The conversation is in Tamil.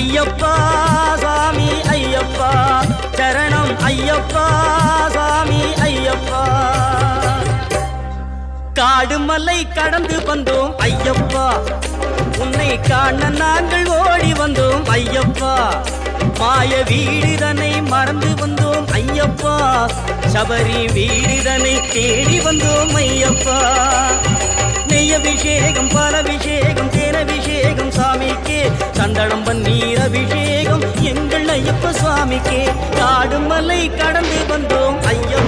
ஐயப்பா சாமி ஐயப்பா சரணம் ஐயப்பா சாமி ஐயப்பா. காடு மலை கடந்து வந்தோம் ஐயப்பா, உன்னை காண நாங்கள் ஓடி வந்தோம் ஐயப்பா. மாய வீடுதனை மறந்து வந்தோம் ஐயப்பா, சபரி வீடுதனை தேடி வந்தோம் ஐயப்பா. நெய்யபிஷேகம் பாலபிஷேகம் தேனபிஷேகம் சாமிக்கே, சந்தனம் பன்னீர் அபிஷேகம் எங்கள் ஐயப்ப சுவாமிக்கே. காடு மலை கடந்து வந்தோம் ஐயப்பா.